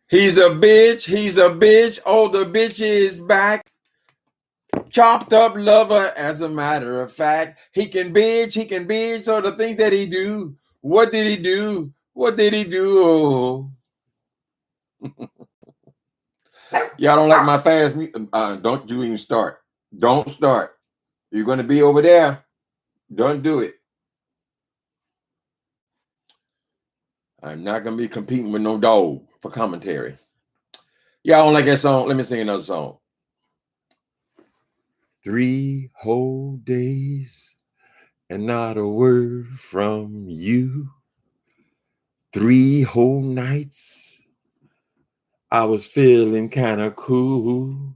He's a bitch. He's a bitch. Oh, the bitch is back. Chopped up lover, as a matter of fact. He can bitch. He can bitch. So the things that he do. What did he do? What did he do? Oh. Y'all don't like my fast music? Don't you even start. Don't start. You're going to be over there. Don't do it. I'm not going to be competing with no dog for commentary. Y'all don't like that song? Let me sing another song. 3 whole days and not a word from you. 3 whole nights I was feeling kind of cool.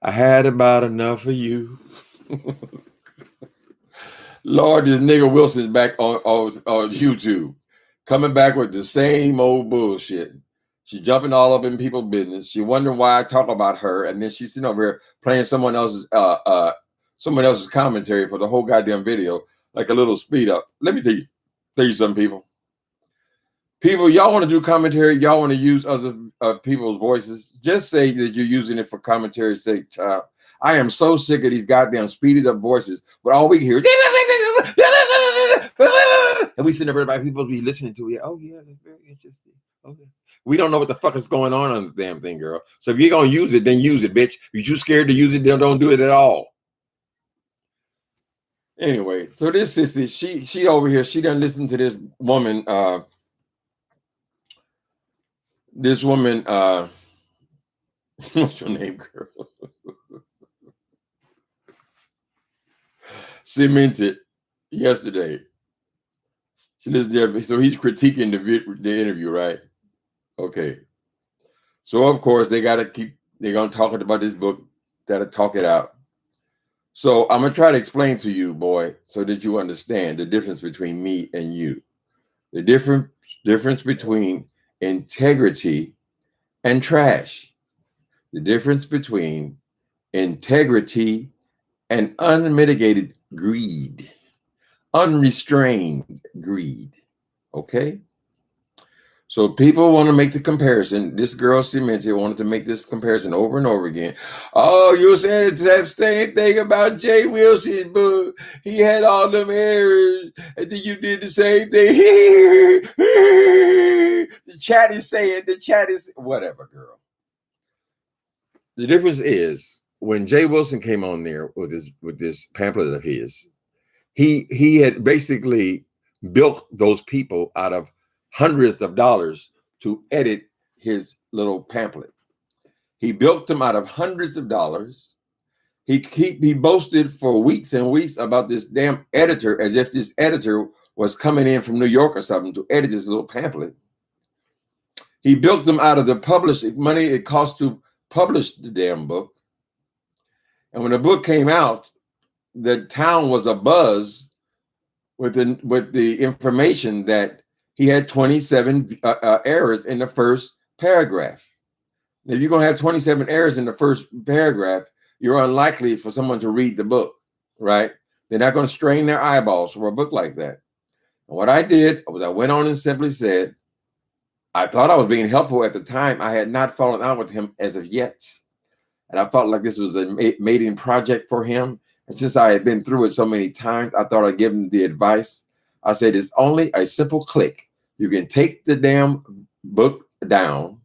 I had about enough of you. Lord, this nigga Wilson's back on YouTube, coming back with the same old bullshit. She jumping all up in people's business. She wondering why I talk about her, and then she's sitting over here playing someone else's commentary for the whole goddamn video, like a little speed up. Let me tell you something, people. People, y'all want to do commentary, y'all want to use other people's voices, just say that you're using it for commentary's sake, child. I am so sick of these goddamn speeded up voices, but all we hear is and we sitting there by people be listening to it. Oh yeah, that's very interesting. Okay. We don't know what the fuck is going on the damn thing, girl. So if you're gonna use it, then use it, bitch. If you're too scared to use it, then don't do it at all. Anyway, so this sister, she over here, she done listen to this woman, what's your name, girl? Cemented yesterday. She listened there, so he's critiquing the interview, right? Okay. So of course they're gonna talk about this book, gotta talk it out. So I'm gonna try to explain to you, boy, so that you understand the difference between me and you. The difference between integrity and trash. The difference between integrity and unmitigated greed, unrestrained greed. Okay? So people want to make the comparison. This girl Cemented wanted to make this comparison over and over again. Oh, you said that same thing about Jay Wilson's book. He had all them errors, and then you did the same thing. The chat is whatever, girl. The difference is when Jay Wilson came on there with this pamphlet of his, he had basically built those people out of hundreds of dollars to edit his little pamphlet. He built them out of hundreds of dollars. He boasted for weeks and weeks about this damn editor, as if this editor was coming in from New York or something to edit his little pamphlet. He built them out of the publishing money it cost to publish the damn book. And when the book came out, the town was abuzz with the information that he had 27 errors in the first paragraph. Now, if you're going to have 27 errors in the first paragraph, you're unlikely for someone to read the book, right? They're not going to strain their eyeballs for a book like that. And what I did was I went on and simply said, I thought I was being helpful at the time. I had not fallen out with him as of yet. And I felt like this was a mating project for him. And since I had been through it so many times, I thought I'd give him the advice. I said, it's only a simple click. You can take the damn book down,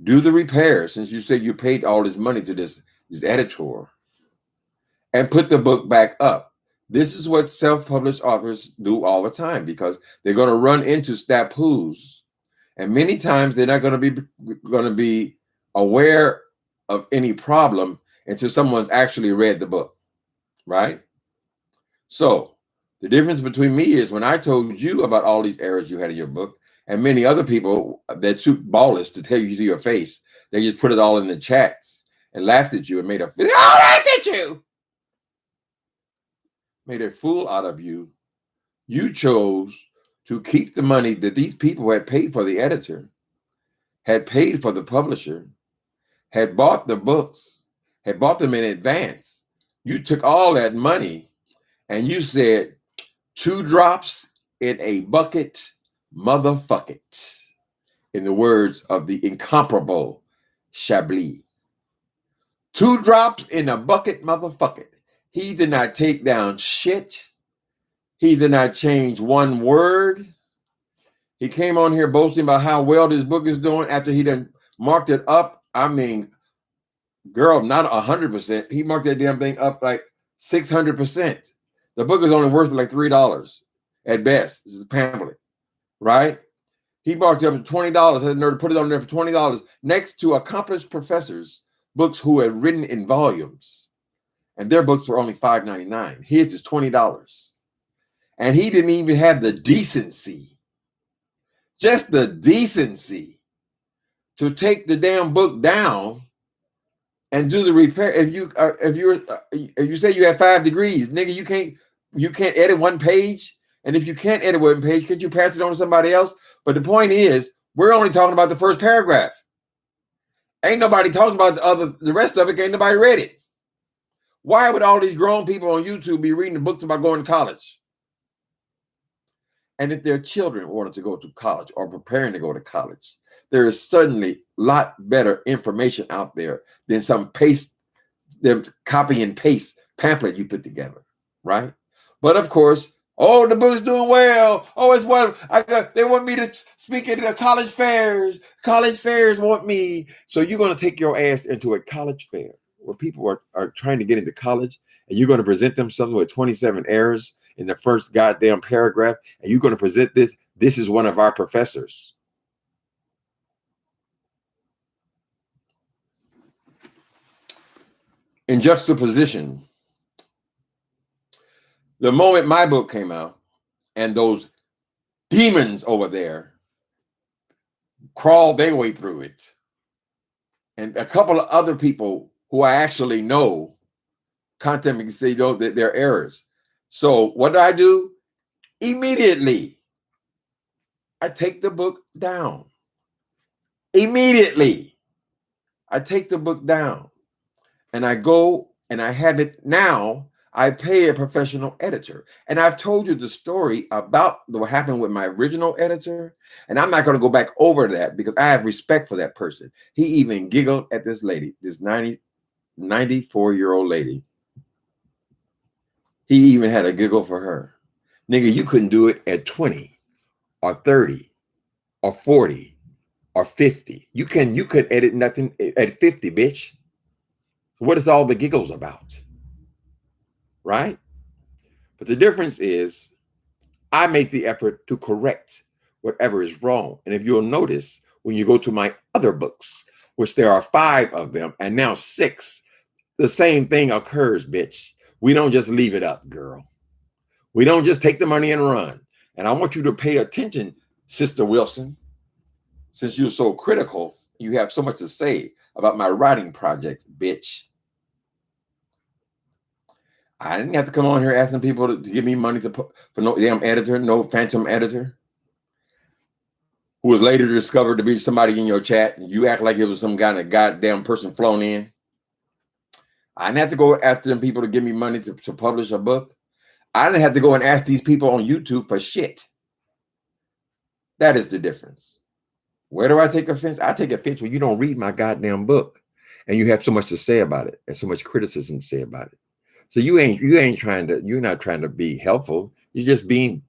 do the repairs, since you said you paid all this money to this editor, and put the book back up. This is what self-published authors do all the time, because they're going to run into snafu's, and many times they're not going to be aware of any problem until someone's actually read the book, right? So the difference between me is when I told you about all these errors you had in your book, and many other people that too ballless to tell you to your face, they just put it all in the chats and laughed at you and made a fool out of you. You chose to keep the money that these people had paid for the editor, had paid for the publisher, had bought the books, had bought them in advance, you took all that money and you said, 2 drops in a bucket, motherfuck it. In the words of the incomparable Chablis. 2 drops in a bucket, motherfuck it. He did not take down shit. He did not change one word. He came on here boasting about how well this book is doing after he done marked it up. I mean, girl, not 100%. He marked that damn thing up like 600%. The book is only worth like $3 at best. This is a pamphlet, right? He marked it up to $20. Had the nerve to put it on there for $20 next to accomplished professors' books who had written in volumes, and their books were only $5.99. His is $20, and he didn't even have the decency, just the decency, to take the damn book down and do the repair. If you say you have 5 degrees, nigga, you can't edit one page. And if you can't edit one page, could you pass it on to somebody else? But the point is, we're only talking about the first paragraph. Ain't nobody talking about the rest of it. Ain't nobody read it. Why would all these grown people on YouTube be reading the books about going to college? And if their children wanted to go to college or preparing to go to college, there is certainly a lot better information out there than some copy and paste pamphlet you put together, right? But of course, oh, the book's doing well. Oh, it's what they want me to speak at the college fairs. College fairs want me. So you're going to take your ass into a college fair where people are trying to get into college, and you're going to present them something with 27 errors in the first goddamn paragraph, and you're going to present this. This is one of our professors. In juxtaposition, the moment my book came out and those demons over there crawled their way through it, and a couple of other people who I actually know contact me and say, that they're errors. So what do? Immediately, I take the book down. Immediately, I take the book down, and I go and I have it now. I pay a professional editor. And I've told you the story about what happened with my original editor. And I'm not going to go back over that because I have respect for that person. He even giggled at this lady, this 94-year-old lady. He even had a giggle for her. Nigga, you couldn't do it at 20 or 30 or 40 or 50. You could edit nothing at 50, bitch. What is all the giggles about? Right? But the difference is I make the effort to correct whatever is wrong. And if you'll notice, when you go to my other books, which there are 5 of them and now 6, the same thing occurs, bitch. We don't just leave it up, girl. We don't just take the money and run. And I want you to pay attention, Sister Wilson, since you're so critical, you have so much to say about my writing project, bitch. I didn't have to come on here asking people to give me money for no damn editor, no phantom editor, who was later discovered to be somebody in your chat. And you act like it was some kind of goddamn person flown in. I didn't have to go after them people to give me money to publish a book. I didn't have to go and ask these people on YouTube for shit. That is the difference. Where do I take offense? I take offense when you don't read my goddamn book and you have so much to say about it and so much criticism to say about it. So you're not trying to be helpful. You're just being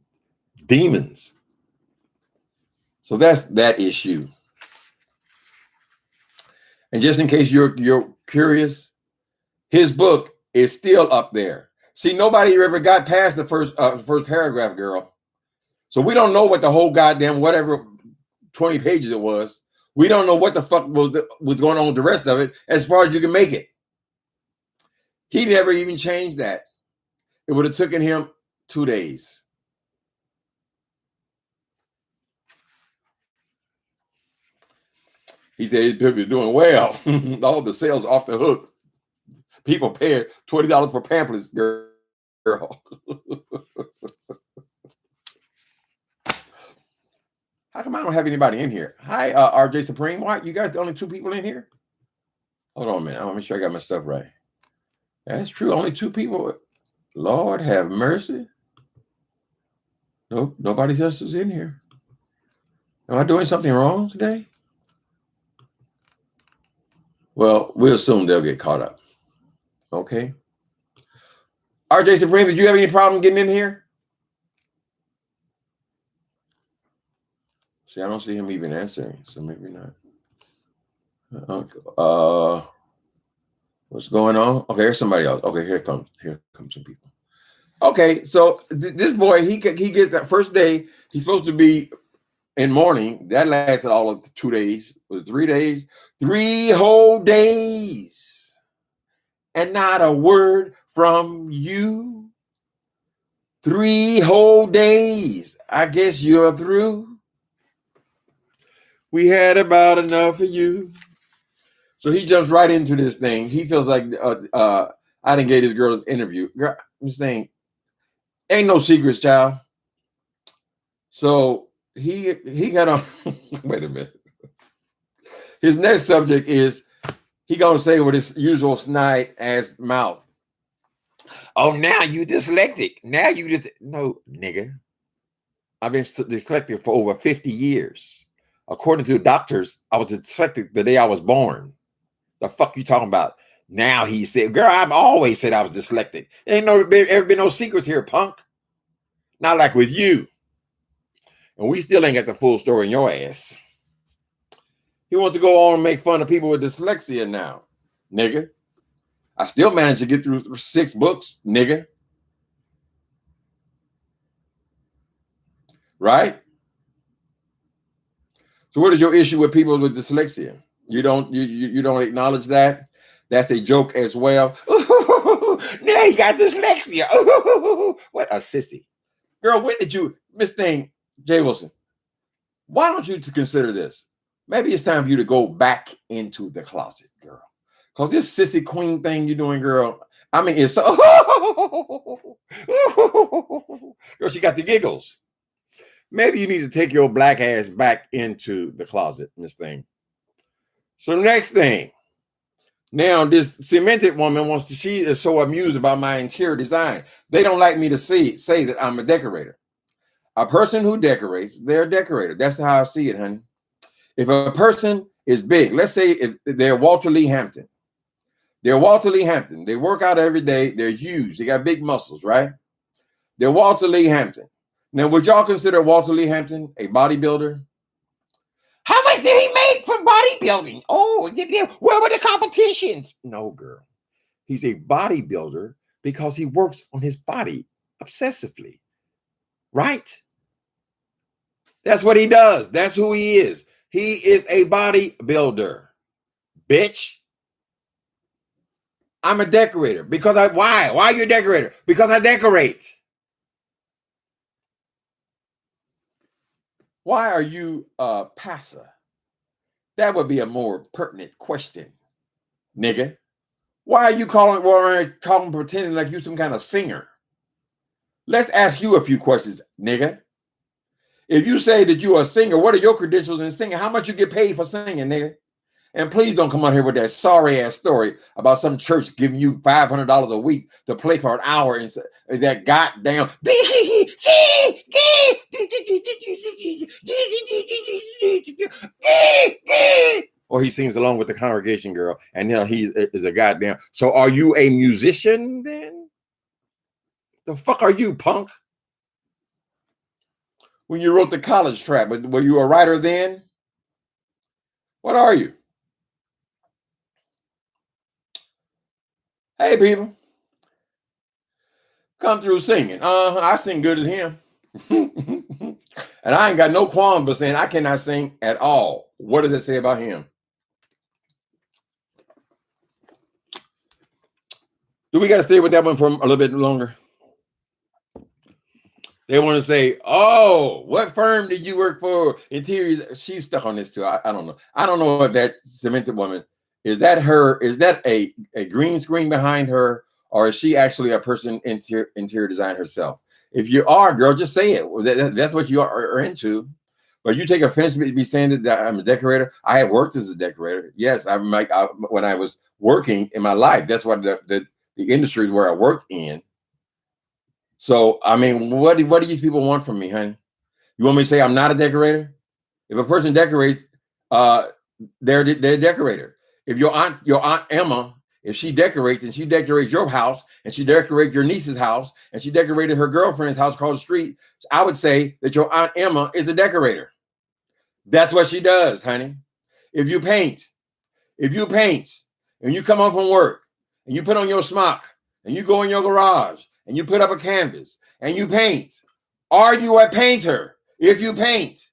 demons. So that's that issue. And just in case you're curious, his book is still up there. See, nobody ever got past the first paragraph, girl. So we don't know what the whole goddamn whatever 20 pages it was. We don't know what the fuck was going on with the rest of it as far as you can make it. He never even changed that. It would have taken him 2 days. He said his book is doing well. All the sales off the hook. People paying $20 for pamphlets, girl. How come I don't have anybody in here? Hi, RJ Supreme. Why you guys the only 2 people in here? Hold on a minute. I want to make sure I got my stuff right. That's true. Only 2 people. Lord have mercy. Nope, nobody else is in here. Am I doing something wrong today? Well, we'll assume they'll get caught up. Okay. RJ Supreme, did you have any problem getting in here? See, I don't see him even answering, so maybe not. What's going on? Okay, here's somebody else. Okay, here comes some people. Okay, so this boy, he gets that first day. He's supposed to be in mourning. That lasted all of 2 days. Was it 3 days? 3 whole days, and not a word from you. 3 whole days. I guess you're through. We had about enough of you. So he jumps right into this thing. He feels like I didn't get this girl an interview. Girl, I'm saying, ain't no secrets, child. So he got on. Wait a minute. His next subject is he gonna say with his usual snide ass mouth. Oh, now you dyslexic. Now you just no, nigga. I've been dyslexic for over 50 years. According to the doctors, I was dyslexic the day I was born. The fuck you talking about? Now he said, girl, I've always said I was dyslexic. Ain't ever been no secrets here, punk. Not like with you. And we still ain't got the full story in your ass. He wants to go on and make fun of people with dyslexia now, nigga. I still managed to get through 6 books, nigga. Right? So what is your issue with people with dyslexia? You don't acknowledge that? That's a joke as well. Now you got dyslexia. What a sissy. Girl, when did you, Miss Thing, Jay Wilson, why don't you consider this? Maybe it's time for you to go back into the closet, girl. Because this sissy queen thing you're doing, girl, I mean, it's so, girl, she got the giggles. Maybe you need to take your black ass back into the closet, Miss Thing. So next thing, now this cemented woman wants to, she is so amused about my interior design. They don't like me to say that I'm a decorator. A person who decorates, they're a decorator. That's how I see it, honey. If a person is big, let's say if they're Walter Lee Hampton. They're Walter Lee Hampton. They work out every day. They're huge. They got big muscles, right? They're Walter Lee Hampton. Now, would y'all consider Walter Lee Hampton a bodybuilder? How much did he make from bodybuilding? Oh, where were the competitions? No, girl. He's a bodybuilder because he works on his body obsessively, right? That's what he does. That's who he is. He is a bodybuilder, bitch. I'm a decorator because why? Why are you a decorator? Because I decorate. Why are you passer? That would be a more pertinent question, nigga. Why are you calling pretending like you some kind of singer? Let's ask you a few questions, nigga. If you say that you are a singer, what are your credentials in singing? How much you get paid for singing, nigga? And please don't come out here with that sorry ass story about some church giving you $500 a week to play for an hour and that goddamn. Or he sings along with the congregation, girl, and now he is a goddamn. So are you a musician then? The fuck are you, punk? When you wrote the college track, were you a writer then? What are you? Hey, people. Come through singing. I sing good as him. And I ain't got no qualm but saying I cannot sing at all. What does it say about him? Do we got to stay with that one for a little bit longer? They want to say, oh, what firm did you work for? Interiors. She's stuck on this too. I don't know. I don't know if that cemented woman, is that her? Is that a green screen behind her? Or is she actually a person interior design herself? If you are, girl, just say it. That's what you are into. But you take offense to me saying that I'm a decorator. I have worked as a decorator. Yes, I'm like when I was working in my life. That's what the industry where I worked in. So I mean, what do these people want from me, honey? You want me to say I'm not a decorator? If a person decorates, they're a decorator. If your aunt Emma, if she decorates and she decorates your house and she decorates your niece's house and she decorated her girlfriend's house across the street, I would say that your aunt Emma is a decorator. That's what she does, honey. If you paint and you come home from work and you put on your smock and you go in your garage and you put up a canvas and you paint, are you a painter? If you paint,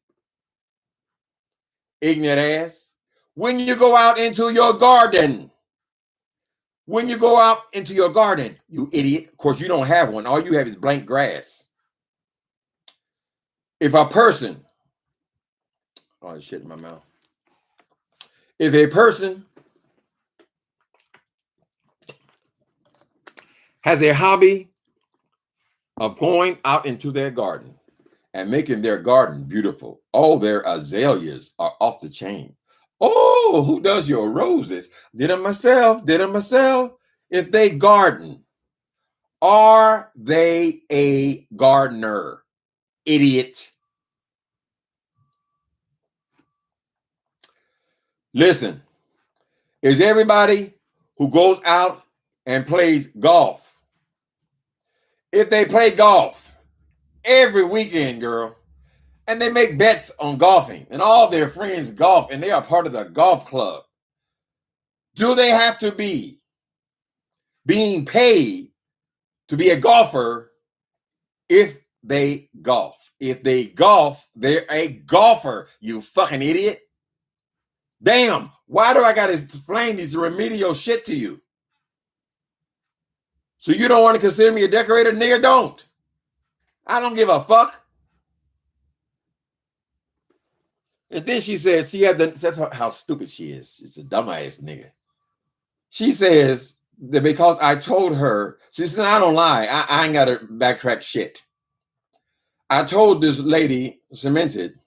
ignorant ass. When you go out into your garden, you idiot. Of course, you don't have one. All you have is blank grass. If a person, oh shit in my mouth. If a person has a hobby of going out into their garden and making their garden beautiful, oh, their azaleas are off the chain. Oh, who does your roses? Did them myself. If they garden, are they a gardener? Idiot. Listen, is everybody who goes out and plays golf, if they play golf every weekend, girl, and they make bets on golfing and all their friends golf and they are part of the golf club, do they have to be being paid to be a golfer if they golf? If they golf, they're a golfer, you fucking idiot. Damn, why do I got to explain these remedial shit to you? So you don't want to consider me a decorator? Nigga, don't. I don't give a fuck. And then she says, that's how stupid she is. It's a dumbass nigga. She says that because I told her, she says, I don't lie. I ain't got to backtrack shit. I told this lady, Cemented,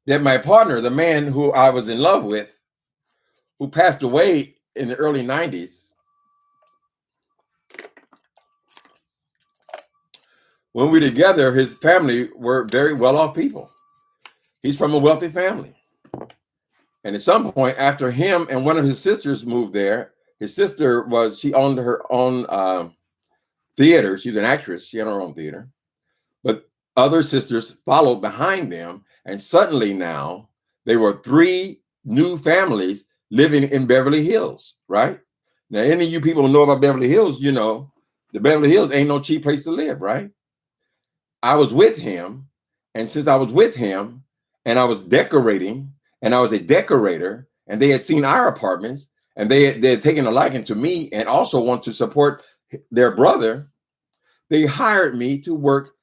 that my partner, the man who I was in love with, who passed away in the early 90s, when we were together, his family were very well-off people. He's from a wealthy family. And at some point, after him and one of his sisters moved there, his sister she owned her own theater. She's an actress. She had her own theater. But other sisters followed behind them. And suddenly now, there were 3 new families living in Beverly Hills, right? Now, any of you people who know about Beverly Hills, you know, the Beverly Hills ain't no cheap place to live, right? I was with him. And since I was with him and I was decorating and I was a decorator and they had seen our apartments and they had taken a liking to me and also want to support their brother, they hired me to work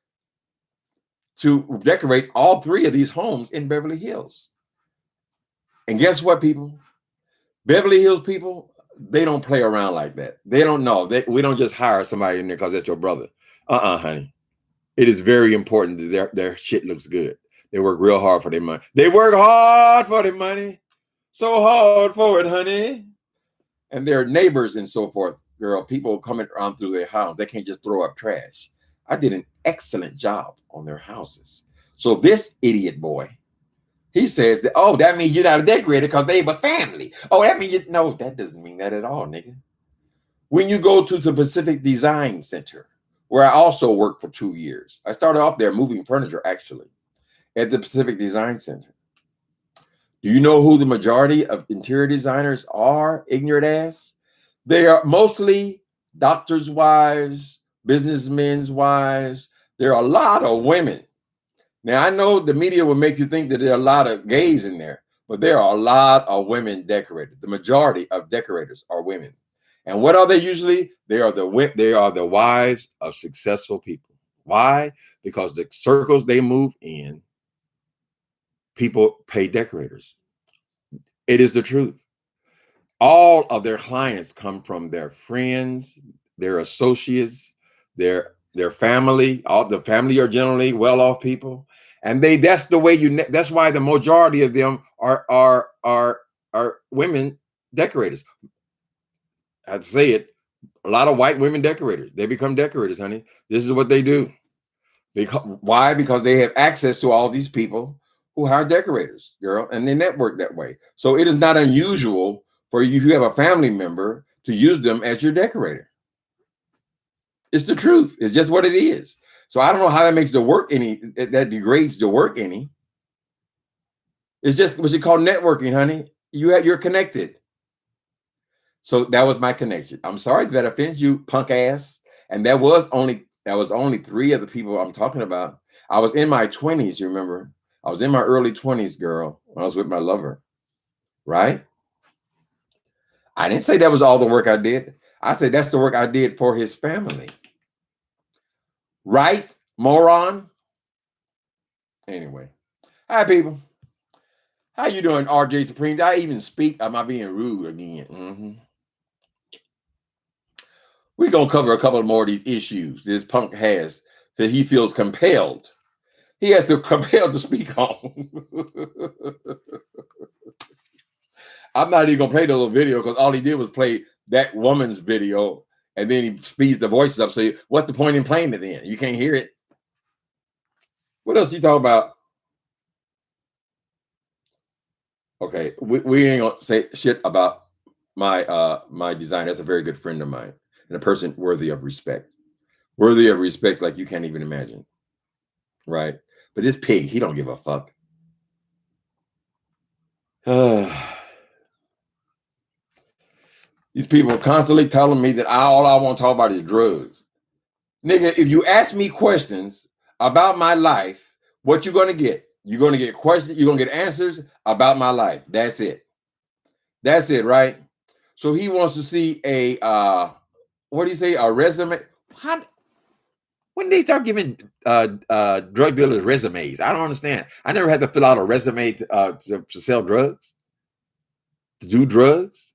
to decorate all 3 of these homes in Beverly Hills. And guess what, people? Beverly Hills people, they don't play around like that. They don't know. We don't just hire somebody in there because that's your brother. Honey. It is very important that their shit looks good. They work real hard for their money. They work hard for their money. So hard for it, honey. And their neighbors and so forth, girl, people coming around through their house, they can't just throw up trash. I did an excellent job on their houses. So this idiot boy, he says that, oh, that means you're not a decorator because they have a family. Oh, that means no, that doesn't mean that at all, nigga. When you go to the Pacific Design Center, where I also worked for 2 years, I started off there moving furniture, actually, at the Pacific Design Center. Do you know who the majority of interior designers are, ignorant ass? They are mostly doctors' wives, businessmen's wives. There are a lot of women. Now, I know the media will make you think that there are a lot of gays in there, but there are a lot of women decorators. The majority of decorators are women. And what are they usually? They are the wives of successful people. Why? Because the circles they move in, people pay decorators. It is the truth. All of their clients come from their friends, their associates, their family. All the family are generally well-off people. And that's the way that's why the majority of them are women decorators. I have to say it. A lot of white women decorators. They become decorators, honey. This is what they do. Why? Because they have access to all these people who hire decorators, girl, and they network that way. So it is not unusual for you, if you have a family member, to use them as your decorator. It's the truth. It's just what it is. So I don't know how that makes the work any, that degrades the work any. It's just what you call networking, honey. You're connected. So that was my connection. I'm sorry that offends you, punk ass. And that was only 3 of the people I'm talking about. I was in my 20s, you remember? I was in my early 20s, girl, when I was with my lover, right? I didn't say that was all the work I did. I said that's the work I did for his family. Right, moron? Anyway. Hi, people. How you doing, RJ Supreme? Did I even speak? Am I being rude again? We're going to cover a couple more of these issues this punk has that he feels compelled. He has to compelled to speak on. I'm not even going to play the little video because all he did was play that woman's video and then he speeds the voices up. So what's the point in playing it then? You can't hear it. What else you talk about? Okay, we ain't gonna say shit about my design. That's a very good friend of mine and a person worthy of respect. Worthy of respect like you can't even imagine. Right? But this pig, he don't give a fuck. These people are constantly telling me that all I want to talk about is drugs. Nigga, if you ask me questions about my life, what you're going to get? You're going to get questions, you're going to get answers about my life. That's it. That's it, right? So he wants to see a, what do you say, a resume? When they start giving drug dealers resumes? I don't understand. I never had to fill out a resume to sell drugs, to do drugs.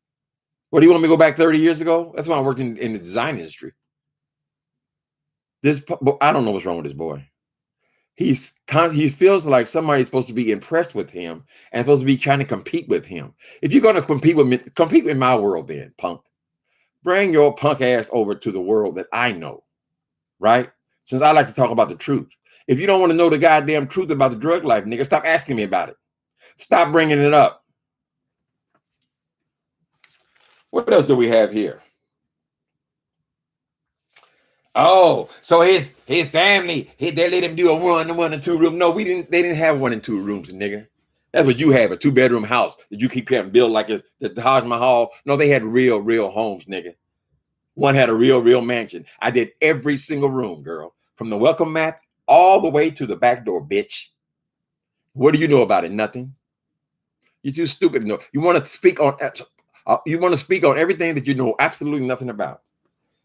What, do you want me to go back 30 years ago? That's why I worked in the design industry. I don't know what's wrong with this boy. He feels like somebody's supposed to be impressed with him and supposed to be trying to compete with him. If you're going to compete with me, compete in my world then, punk. Bring your punk ass over to the world that I know, right? Since I like to talk about the truth. If you don't want to know the goddamn truth about the drug life, nigga, stop asking me about it. Stop bringing it up. What else do we have here? Oh, so his family, they let him do a 1 and 2 room. No, they didn't have 1 and 2 rooms, nigga. That's what you have, a 2-bedroom house that you keep having built like the Taj Mahal. No, they had real homes, nigga. One had a real mansion. I did every single room, girl, from the welcome mat all the way to the back door, bitch. What do you know about it? Nothing. You're too stupid to know. You want to speak on everything that you know absolutely nothing about.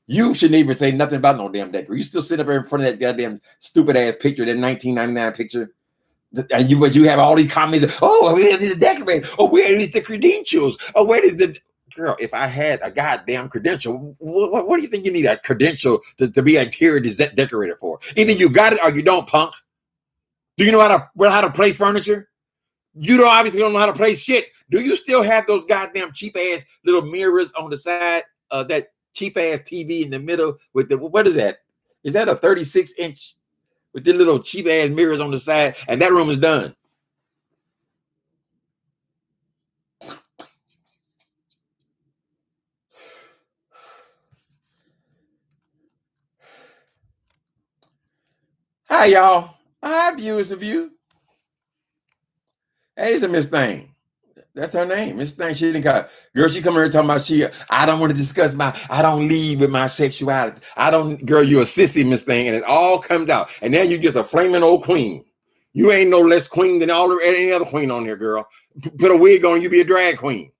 You shouldn't even say nothing about no damn decorator. You still sit up there in front of that goddamn stupid ass picture, that 1999 picture. And you have all these comments. Oh, where is the decorator? Oh, where is the credentials? Oh, where is the girl? If I had a goddamn credential, what do you think you need a credential to be an interior decorator for? Either you got it or you don't, punk. Do you know how to place furniture? You obviously don't know how to place shit. Do you still have those goddamn cheap ass little mirrors on the side of that cheap ass TV in the middle with the, what is that? Is that a 36-inch with the little cheap ass mirrors on the side? And that room is done. Hi, y'all. Hi, viewers of you. Hey, it's a Miss Thing. That's her name, Miss Thing. She didn't call. Girl, she come here talking about I don't want to discuss I don't lead with my sexuality. Girl, you're a sissy, Miss Thing, and it all comes out. And now you just a flaming old queen. You ain't no less queen than any other queen on here, girl. Put a wig on, you be a drag queen.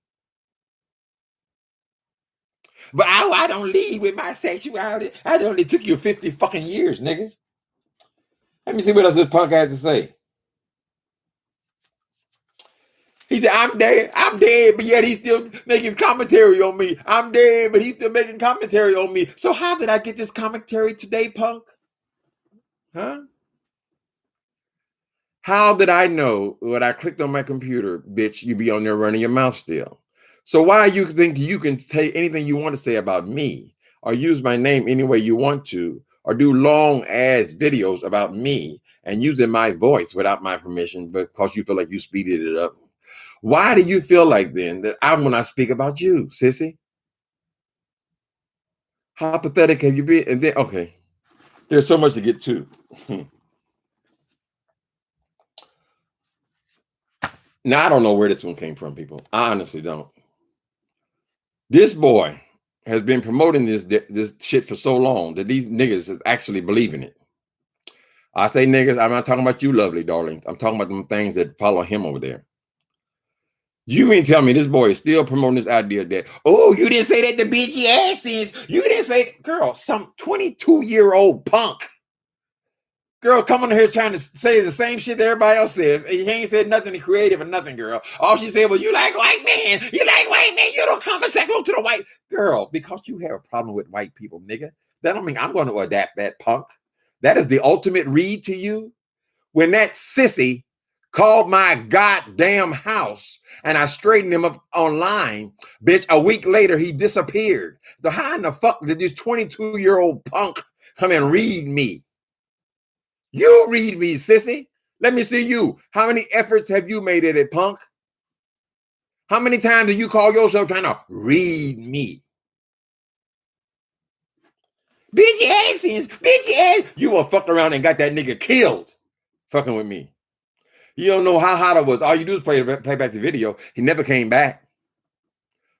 But I don't lead with my sexuality. It took you 50 fucking years, nigga. Let me see what else this punk has to say. He said, I'm dead, but yet he's still making commentary on me. I'm dead, but he's still making commentary on me. So how did I get this commentary today, punk? Huh? How did I know when I clicked on my computer, bitch, you be on there running your mouth still? So why you think you can take anything you want to say about me or use my name any way you want to or do long ass videos about me and using my voice without my permission because you feel like you speeded it up? Why do you feel like then that I'm when I speak about you, sissy? How pathetic have you been? And then, okay, there's so much to get to. Now, I don't know where this one came from, people. I honestly don't. This boy has been promoting this shit for so long that these niggas is actually believing it. I say niggas, I'm not talking about you, lovely darlings. I'm talking about them things that follow him over there. You mean tell me this boy is still promoting this idea that, oh, you didn't say that the bitchy ass is. You didn't say, girl, some 22-year-old punk. Girl, come on here trying to say the same shit that everybody else says. And he ain't said nothing creative or nothing, girl. All she said was, you like white men. You like white men. You don't come and say go to the white. Girl, because you have a problem with white people, nigga, that don't mean I'm going to adapt that punk. That is the ultimate read to you. When that sissy called my goddamn house and I straightened him up online, bitch, a week later, he disappeared. So how in the fuck did this 22-year-old punk come and read me? You read me, sissy. Let me see you. How many efforts have you made at it, punk? How many times do you call yourself trying to read me? Bitchy asses, bitchy ass. You will fuck around and got that nigga killed fucking with me. You don't know how hot it was. All you do is play back the video. He never came back.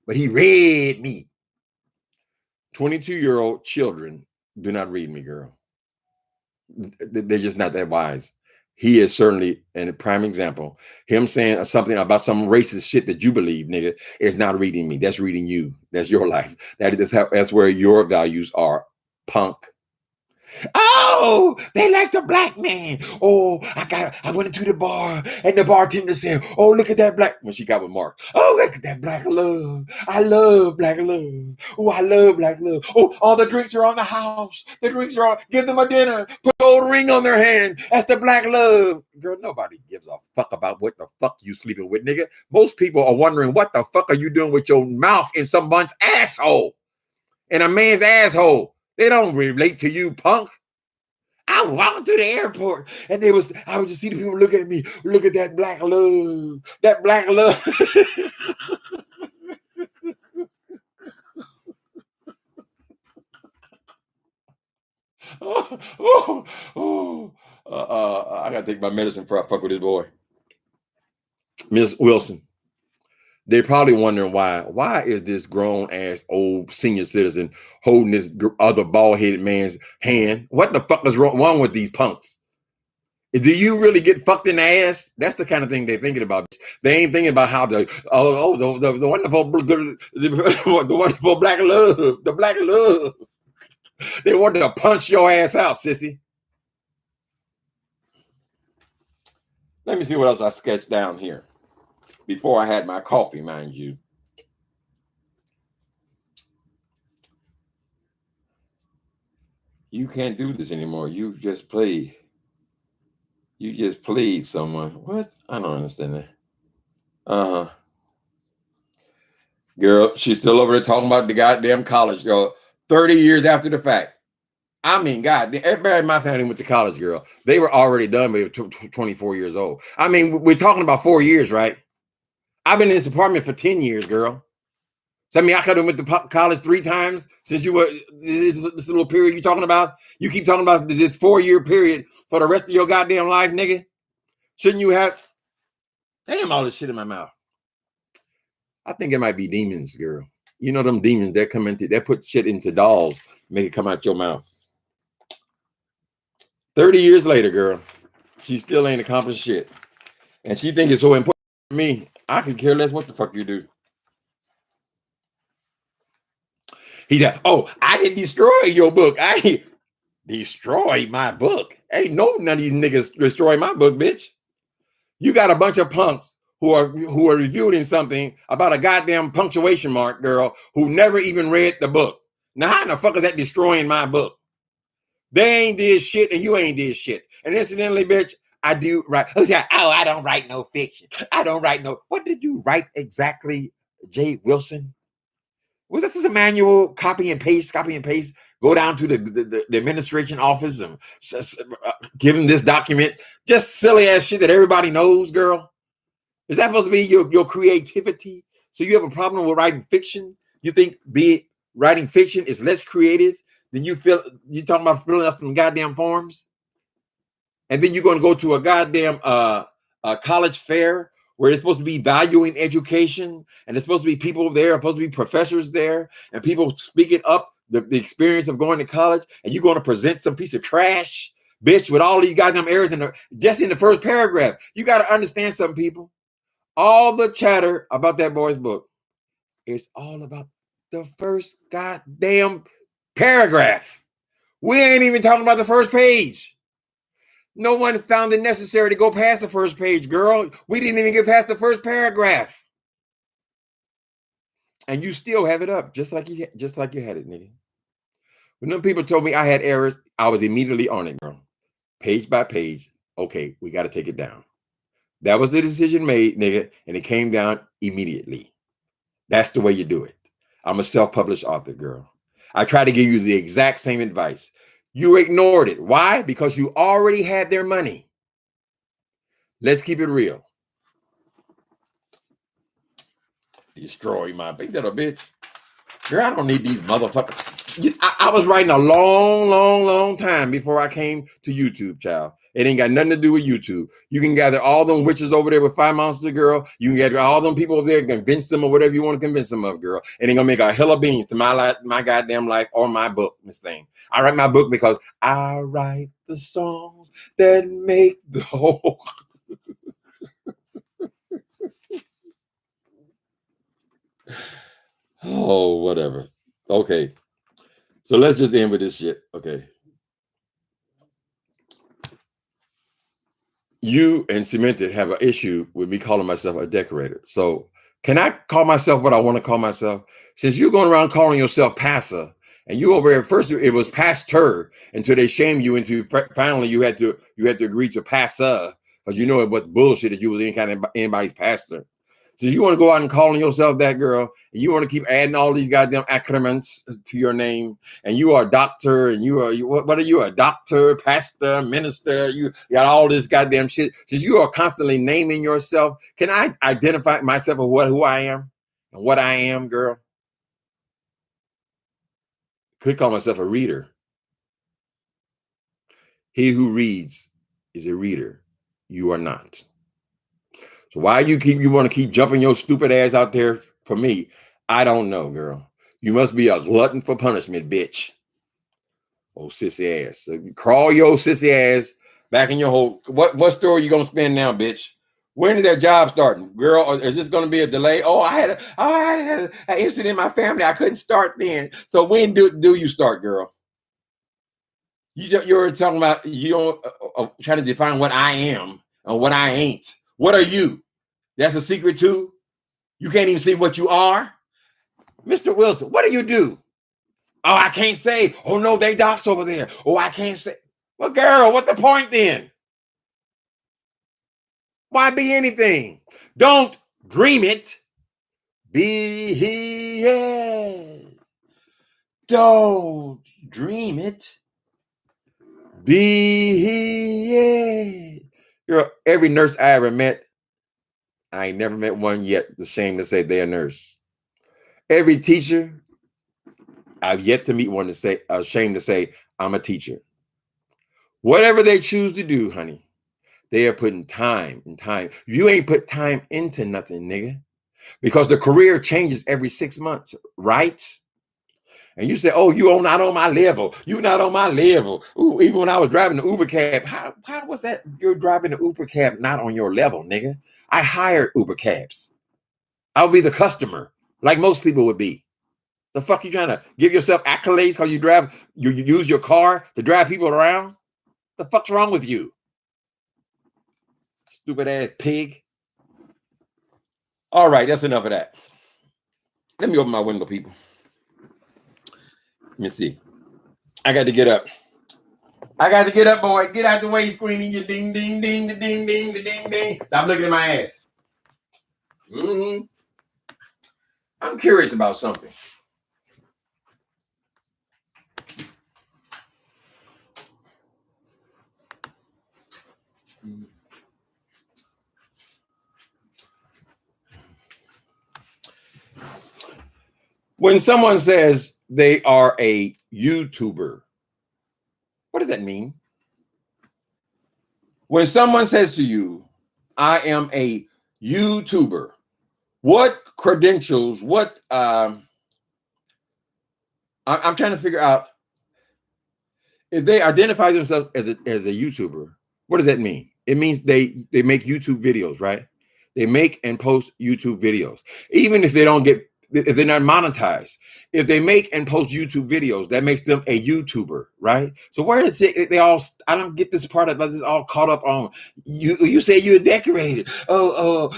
But he read me. 22-year-old children do not read me, girl. They're just not that wise. He is certainly a prime example. Him saying something about some racist shit that you believe, nigga, is not reading me. That's reading you. That's your life. That's where your values are, punk. Oh, they like the black man. Oh, I went into the bar and the bartender said, oh, look at that black. When she got with Mark. Oh, look at that black love. I love black love. Oh, I love black love. Oh, all the drinks are on the house. The drinks are on. Give them a dinner. Put an old ring on their hand. That's the black love. Girl, nobody gives a fuck about what the fuck you sleeping with, nigga. Most people are wondering what the fuck are you doing with your mouth in someone's asshole. In a man's asshole. They don't relate to you, punk. I walked to the airport and I would just see the people looking at me. Look at that black love. That black love. I gotta take my medicine before I fuck with this boy. Miss Wilson. They're probably wondering why is this grown ass old senior citizen holding this other bald headed man's hand? What the fuck is wrong with these punks? Do you really get fucked in the ass? That's the kind of thing they're thinking about. They ain't thinking about how the wonderful black love, the black love. They want to punch your ass out, sissy. Let me see what else I sketched down here. Before I had my coffee, mind you. You can't do this anymore. You just played. You just played someone. What? I don't understand that. Uh-huh. Girl, she's still over there talking about the goddamn college, girl. 30 years after the fact. I mean, God, everybody in my family went to college, girl. They were already done by 24 years old. I mean, we're talking about 4 years, right? I've been in this apartment for 10 years, girl. So, I mean, I could have went to college 3 times since you were this little period you're talking about. You keep talking about this 4-year period for the rest of your goddamn life, nigga. Shouldn't you have? Damn, all this shit in my mouth. I think it might be demons, girl. You know them demons that come into, that put shit into dolls, make it come out your mouth. 30 years later, girl, she still ain't accomplished shit. And she think it's so important to me. I can care less what the fuck you do. He said, oh, I didn't destroy your book. I ain't destroy my book. Ain't none of these niggas destroy my book, bitch. You got a bunch of punks who are reviewing something about a goddamn punctuation mark, girl, who never even read the book. Now, how in the fuck is that destroying my book? They ain't did shit and you ain't did shit. And incidentally, bitch, I do write. Oh, yeah. Oh, I don't write no fiction. I don't write no. What did you write exactly, Jay Wilson? Was this a manual copy and paste? Copy and paste. Go down to the administration office and give them this document. Just silly ass shit that everybody knows, girl. Is that supposed to be your creativity? So you have a problem with writing fiction? You think writing fiction is less creative than you talking about filling out some goddamn forms? And then you're going to go to a goddamn college fair where it's supposed to be valuing education, and it's supposed to be people there, supposed to be professors there, and people speaking up the experience of going to college, and you're going to present some piece of trash, bitch, with all these goddamn errors just in the first paragraph. You got to understand something, people. All the chatter about that boy's book is all about the first goddamn paragraph. We ain't even talking about the first page. No one found it necessary to go past the first page, girl. We didn't even get past the first paragraph. And you still have it up, just like you had it, nigga. When them people told me I had errors, I was immediately on it, girl. Page by page. Okay, we got to take it down. That was the decision made, nigga, and it came down immediately. That's the way you do it. I'm a self-published author, girl. I try to give you the exact same advice. You ignored it. Why? Because you already had their money. Let's keep it real. Destroy my baby, that a bitch. Girl, I don't need these motherfuckers. I was writing a long time before I came to YouTube, child. It ain't got nothing to do with YouTube. You can gather all them witches over there with 5 Monster, girl. You can gather all them people over there and convince them of whatever you want to convince them of, girl. It ain't gonna make a hell of beans to my life, my goddamn life, or my book, Miss Thing. I write my book because I write the songs that make the whole. Oh, whatever. Okay. So let's just end with this shit. Okay. You and Cemented have an issue with me calling myself a decorator. So can I call myself what I want to call myself? Since you're going around calling yourself passer, and you over here first it was pastor until they shamed you into finally you had to agree to passer because you know it was bullshit that you was any kind of anybody's pastor. So you want to go out and calling yourself that, girl, and you want to keep adding all these goddamn acronyms to your name, and you are a doctor, and what are you, a doctor, pastor, minister? You got all this goddamn shit. Since you are constantly naming yourself, can I identify myself with who I am and what I am, girl? Could call myself a reader. He who reads is a reader. You are not. So why you want to keep jumping your stupid ass out there for me? I don't know, girl. You must be a glutton for punishment, bitch. Oh, sissy ass. So you crawl your sissy ass back in your hole. What store are you gonna spend now, bitch? When is that job starting, girl? Or is this gonna be a delay? Oh, I had an incident in my family. I couldn't start then. So when do you start, girl? You're talking about you don't trying to define what I am and what I ain't. What are you? That's a secret too. You can't even see what you are. Mr. Wilson, what do you do? Oh, I can't say. Oh, no, they docs over there. Oh, I can't say. Well, girl, what's the point then? Why be anything? Don't dream it. Be it. Don't dream it. Be it. Girl, every nurse I ever met, I ain't never met one yet. It's a shame to say they're a nurse. Every teacher, I've yet to meet one to say, ashamed to say, I'm a teacher. Whatever they choose to do, honey, they are putting time and time. You ain't put time into nothing, nigga, because the career changes every 6 months, right? And you say, oh, you not on my level. You not on my level. Ooh, even when I was driving the Uber cab, how was that you're driving the Uber cab not on your level, nigga? I hired Uber cabs. I'll be the customer, like most people would be. The fuck you trying to give yourself accolades because you use your car to drive people around? The fuck's wrong with you? Stupid ass pig. All right, that's enough of that. Let me open my window, people. Let me see. I got to get up. I got to get up, boy. Get out the way, Queenie. You ding, ding, ding, the ding, ding, the ding, ding. Stop looking at my ass. I'm curious about something. When someone says they are a YouTuber, what does that mean? When someone says to you, I am a YouTuber, what credentials, what I'm trying to figure out if they identify themselves as a YouTuber, what does that mean? It means they make YouTube videos, right? They make and post YouTube videos. Even if they don't get, if they're not monetized, if they make and post YouTube videos, that makes them a YouTuber, right? So where does it, they all, I don't get this part of this all caught up on you say you're decorated. So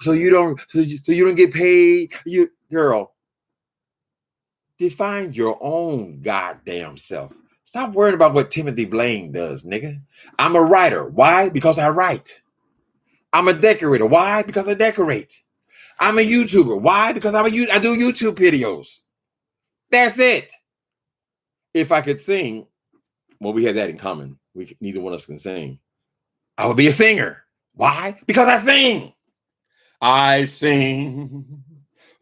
you don't, so you don't get paid. You girl, define your own goddamn self. Stop worrying about what Timothy Blaine does, nigga. I'm a writer. Why? Because I write. I'm a decorator. Why? Because I decorate. I'm a YouTuber. Why? Because I do YouTube videos. That's it. If I could sing, well, we have that in common. Neither one of us can sing. I would be a singer. Why? Because I sing. I sing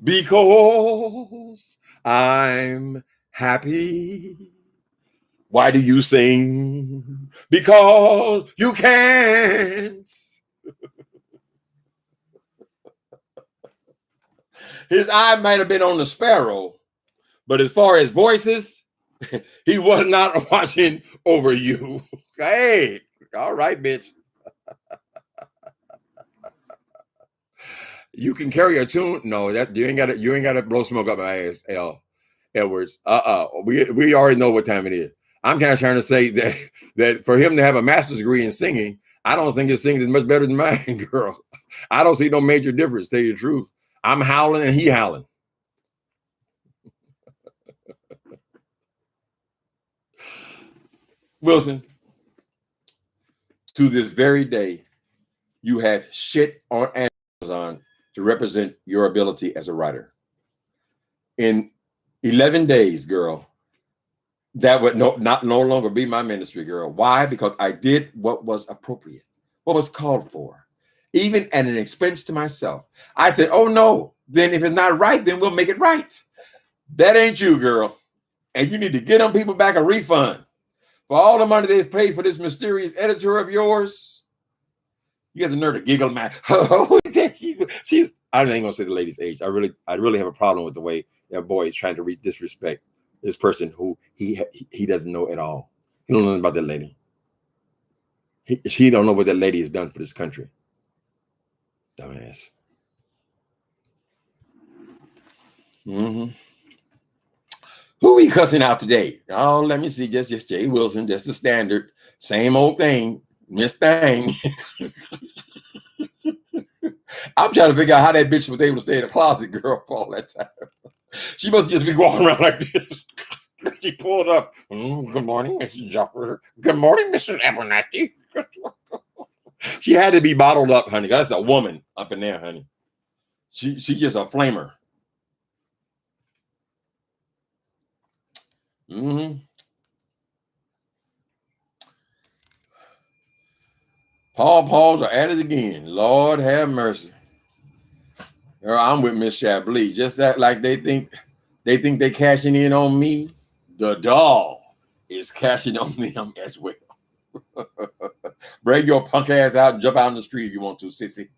because I'm happy. Why do you sing? Because you can't. His eye might have been on the sparrow, but as far as voices, he was not watching over you. Hey, all right, bitch. You can carry a tune. No, that you ain't got to blow smoke up my ass, L. Edwards. We already know what time it is. I'm kind of trying to say that for him to have a master's degree in singing, I don't think his singing is much better than mine, girl. I don't see no major difference, to tell you the truth. I'm howling and he howling. Wilson, to this very day, you have shit on Amazon to represent your ability as a writer. In 11 days, girl, that would no longer be my ministry, girl. Why? Because I did what was appropriate, what was called for, even at an expense to myself. I said, oh no, then if it's not right, then we'll make it right. That ain't you, girl. And you need to get them people back a refund for all the money they've paid for this mysterious editor of yours. You have the nerve to giggle, man. she's I ain't gonna say the lady's age. I really have a problem with the way that boy is trying to disrespect this person who he doesn't know at all. He don't know nothing about that lady. He don't know what that lady has done for this country. Dumbass. Who we cussing out today? Oh, let me see. Just Jay Wilson. Just the standard. Same old thing. Miss Thing. I'm trying to figure out how that bitch was able to stay in the closet, girl, for all that time. She must just be walking around like this. She pulled up. Good morning, Mrs. Jopper. Good morning, Mr. Abernathy. She had to be bottled up, honey. That's a woman up in there, honey. She just a flamer. Paul's are at it again. Lord have mercy. Girl, I'm with Miss Chablis. Just that, like they think they're cashing in on me. The doll is cashing on them as well. Bring your punk ass out and jump out in the street if you want to, sissy.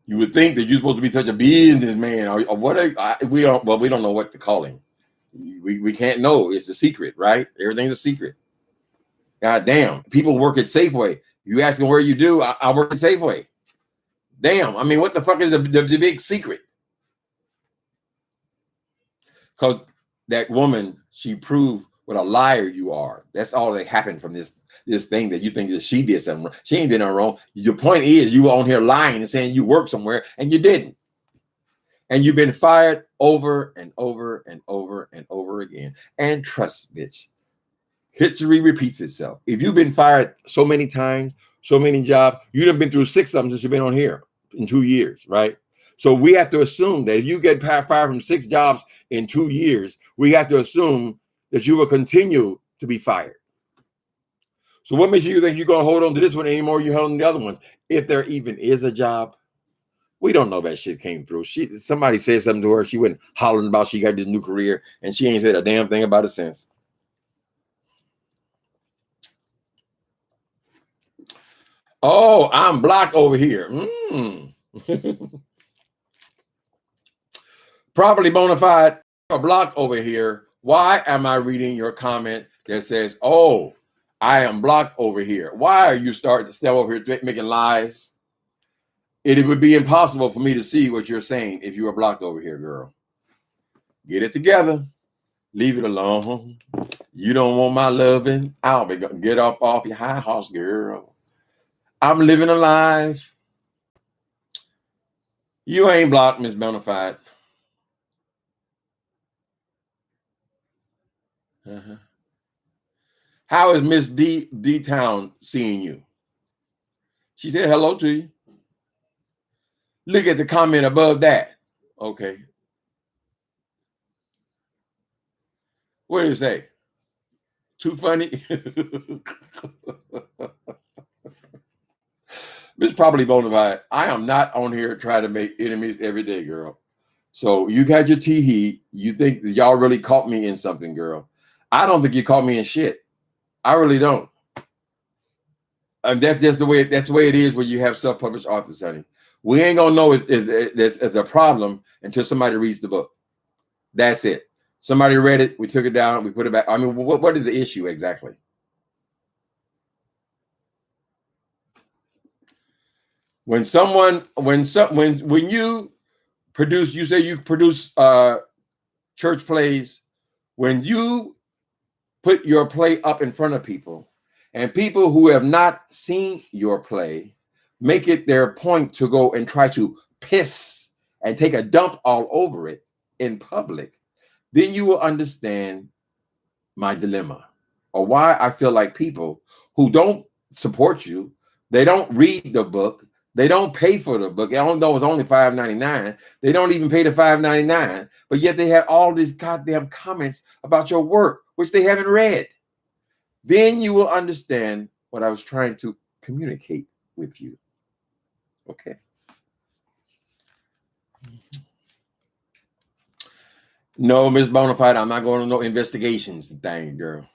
You would think that you're supposed to be such a businessman, or what? We don't know what to call him. We can't know. It's a secret, right? Everything's a secret. God damn. People work at Safeway. You ask them where you do, I work at Safeway. Damn. I mean, what the fuck is the big secret? Because that woman, she proved what a liar you are. That's all that happened from this thing that you think that she did something wrong. She ain't did nothing wrong. Your point is you were on here lying and saying you worked somewhere and you didn't. And you've been fired over and over and over and over again. And trust, bitch, History repeats itself. If you've been fired so many times, so many jobs, you'd have been through 6 of them since you've been on here in 2 years, right? So we have to assume that if you get fired from 6 jobs in 2 years, we have to assume that you will continue to be fired. So what makes you think you're going to hold on to this one anymore? You hold on to the other ones. If there even is a job, we don't know that shit came through. Somebody said something to her. She went hollering about she got this new career, and she ain't said a damn thing about it since. Oh, I'm blocked over here. Properly bona fide, blocked over here. Why am I reading your comment that says, oh, I am blocked over here? Why are you starting to step over here making lies? It would be impossible for me to see what you're saying if you were blocked over here, girl. Get it together. Leave it alone. You don't want my loving. I'll be gonna get up off your high horse, girl. I'm living a life. You ain't blocked, Miss Bonafide. How is Miss D Town seeing you? She said hello to you. Look at the comment above that. Okay. What did it say? Too funny? Miss Probably Bonafide, I am not on here trying to make enemies every day, girl. So you got your tee-hee. You think that y'all really caught me in something, girl. I don't think you caught me in shit. I really don't. And that's just the way it is when you have self-published authors, honey. We ain't gonna know it's a problem until somebody reads the book. That's it. Somebody read it, we took it down, we put it back. I mean, what is the issue exactly? When you produce, you say you produce church plays, when you put your play up in front of people, and people who have not seen your play make it their point to go and try to piss and take a dump all over it in public, then you will understand my dilemma, or why I feel like people who don't support you, they don't read the book, they don't pay for the book. I don't know it's only $5.99. They don't even pay the $5.99, but yet they have all these goddamn comments about your work, which they haven't read. Then you will understand what I was trying to communicate with you. Okay. No, Miss Bonafide, I'm not going to no investigations thing, girl.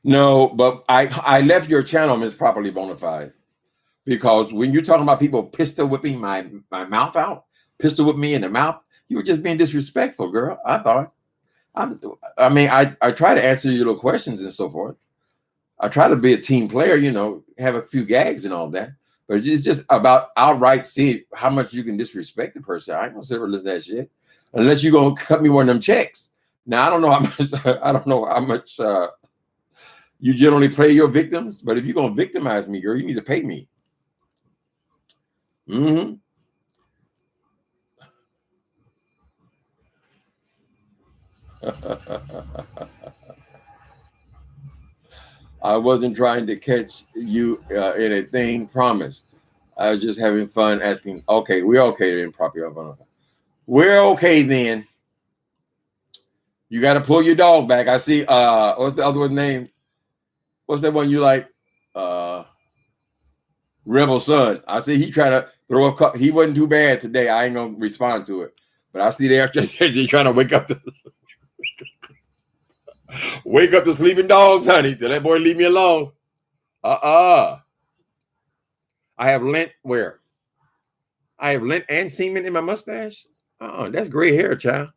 No, but I left your channel, Miss Properly Bonafide, because when you're talking about people pistol whipping my mouth out, pistol whip me in the mouth, you were just being disrespectful, girl. I thought. I try to answer your little questions and so forth. I try to be a team player, have a few gags and all that. But it's just about outright seeing how much you can disrespect the person. I ain't gonna sit and listen to that shit unless you're gonna cut me one of them checks. Now I don't know how much. I don't know how much you generally pay your victims, but if you're gonna victimize me, girl, you need to pay me. I wasn't trying to catch you in a thing, promise. I was just having fun asking. Okay, we're okay then, Properly. We're okay then. You got to pull your dog back. I see. What's the other one's name? What's that one you like? Rebel Son. I see he trying to throw a cup. He wasn't too bad today. I ain't gonna respond to it. But I see they're trying to wake up the sleeping dogs, honey. Tell that boy leave me alone. I have lint where? I have lint and semen in my mustache. That's gray hair, child.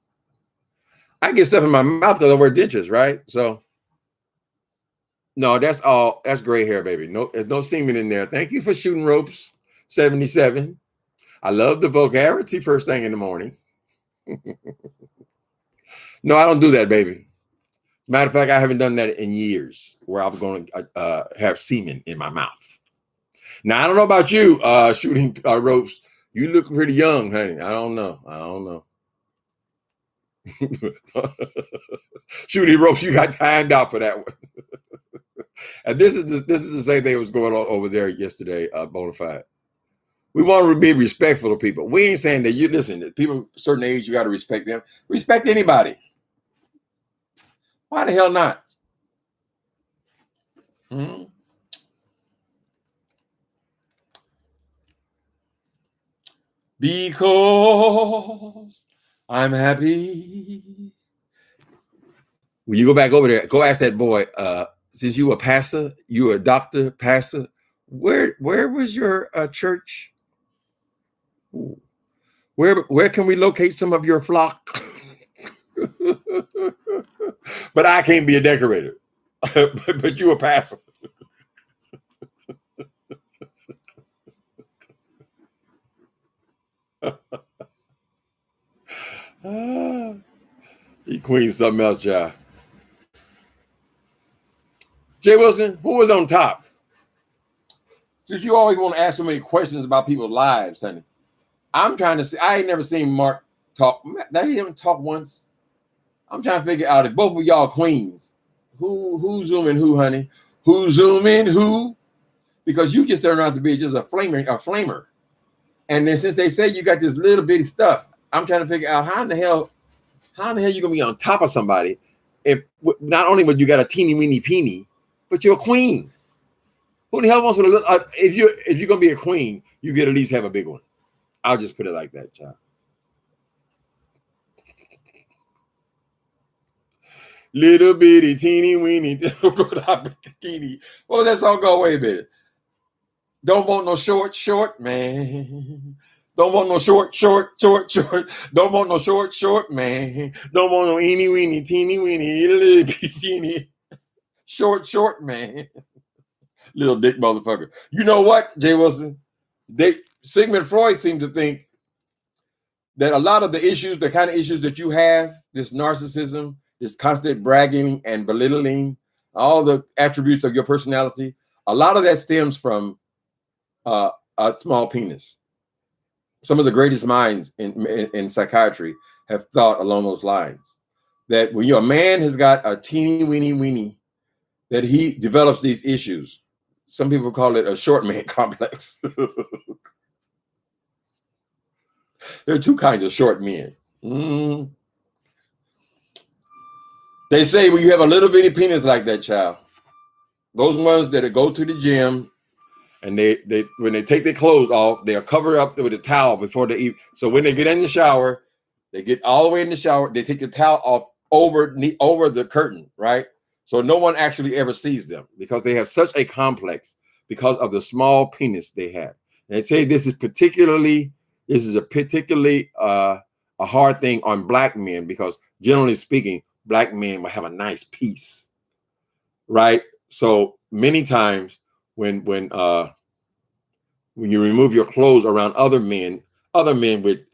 I get stuff in my mouth because I wear dentures, right? So no, that's all. That's gray hair, baby. No, there's no semen in there. Thank you for shooting ropes, 77. I love the vulgarity first thing in the morning. No, I don't do that, baby. Matter of fact, I haven't done that in years where I was going to have semen in my mouth. Now, I don't know about you shooting ropes You look pretty young, honey. I don't know. I don't know. Shooty ropes, you got timed out for that one. And this is the same thing that was going on over there yesterday, Bonafide. We want to be respectful of people. We ain't saying that you listen, people a certain age, you got to respect them. Respect anybody. Why the hell not? Hmm? Because I'm happy. When you go back over there, go ask that boy, since you a pastor, you a doctor, pastor, where was your church? Ooh. Where can we locate some of your flock? But I can't be a decorator. but you a pastor. He queen something else, y'all. Jay Wilson, who was on top? Since you always want to ask so many questions about people's lives, honey, I'm trying to see. I ain't never seen Mark talk. That he didn't talk once. I'm trying to figure out if both of y'all queens. Who zooming who, honey? Who zooming who? Because you just turned around to be just a flamer. And then since they say you got this little bitty stuff, I'm trying to figure out how in the hell you gonna be on top of somebody if not only would you got a teeny weeny peeny, but you're a queen. Who the hell wants to if you're gonna be a queen, you get at least have a big one. I'll just put it like that, child. Little bitty teeny weeny bikini. What was that song go? Wait a minute. Don't want no short man. Don't want no short. Don't want no short man. Don't want no eeny weeny teeny weeny little bitty teeny short man. Little dick motherfucker. You know what, Jay Wilson? Sigmund Freud seemed to think that a lot of the issues, the kind of issues that you have, this narcissism, this constant bragging and belittling, all the attributes of your personality, a lot of that stems from a small penis. Some of the greatest minds in psychiatry have thought along those lines. That when your man has got a teeny weeny, that he develops these issues. Some people call it a short man complex. There are two kinds of short men. Mm. They say when you have a little bitty penis like that, child, those ones that go to the gym and they when they take their clothes off, they'll cover up with a towel before they eat. So when they get in the shower, they get all the way in the shower, they take the towel off over the curtain, right? So no one actually ever sees them because they have such a complex because of the small penis they have. And they say this is a particularly a hard thing on black men because generally speaking, black men will have a nice piece, right? So many times when you remove your clothes around other men with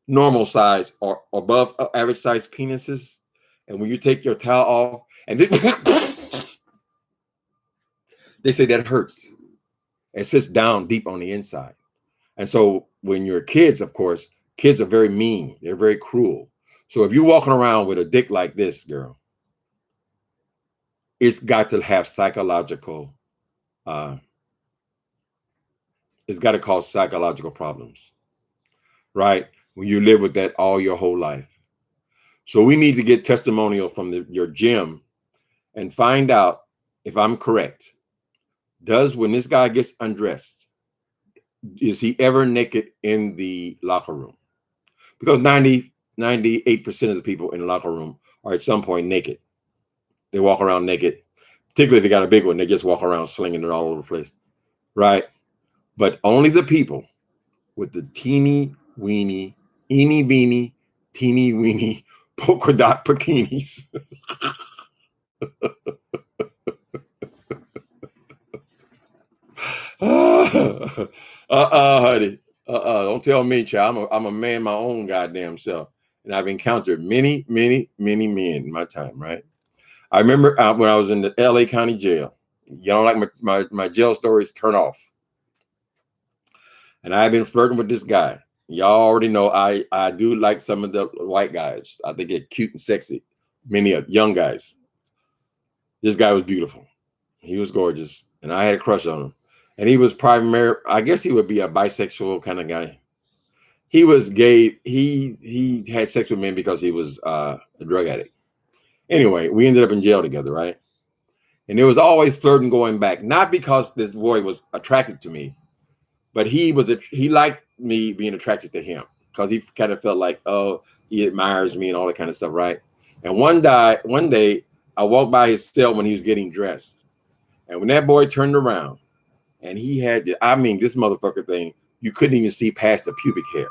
normal size or above average size penises, and when you take your towel off, and then they say that hurts. It sits down deep on the inside, and so when you're kids, of course, kids are very mean. They're very cruel. So if you're walking around with a dick like this, girl, it's got to have psychological. It's got to cause psychological problems, right? When you live with that all your whole life. So we need to get testimonial from your gym and find out if I'm correct. When this guy gets undressed, is he ever naked in the locker room? Because 98% of the people in the locker room are at some point naked. They walk around naked. Particularly if they got a big one, they just walk around slinging it all over the place, right? But only the people with the teeny weeny, eeny beeny, teeny weeny polka dot bikinis. Honey. Don't tell me, child. I'm a man my own goddamn self. And I've encountered many men in my time, right? I remember when I was in the LA County Jail. You know, like my jail stories turn off. and I've been flirting with this guy. Y'all already know I do like some of the white guys. I think they're cute and sexy. Many of young guys. This guy was beautiful. He was gorgeous, and I had a crush on him. And he was I guess he would be a bisexual kind of guy. He was gay. He had sex with men because he was a drug addict. Anyway, we ended up in jail together, right? And there was always flirting going back, not because this boy was attracted to me, but he liked me being attracted to him because he kind of felt like, oh, he admires me and all that kind of stuff, right? And one day, I walked by his cell when he was getting dressed, and when that boy turned around, and he had, this motherfucker thing, you couldn't even see past the pubic hair.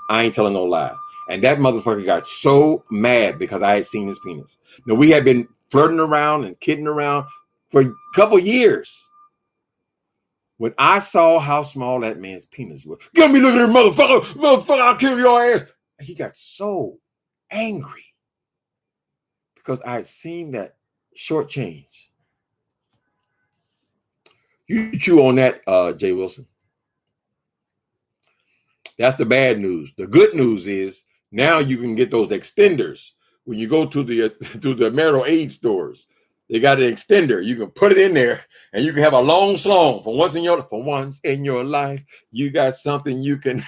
I ain't telling no lie. And that motherfucker got so mad because I had seen his penis. Now, we had been flirting around and kidding around for a couple years. When I saw how small that man's penis was, get me looking at motherfucker, I'll kill your ass. He got so angry because I had seen that short change. You chew on that, Jay Wilson. That's the bad news. The good news is now you can get those extenders when you go to the marital aid stores. They got an extender. You can put it in there, and you can have a long slong for once in your life. You got something you can.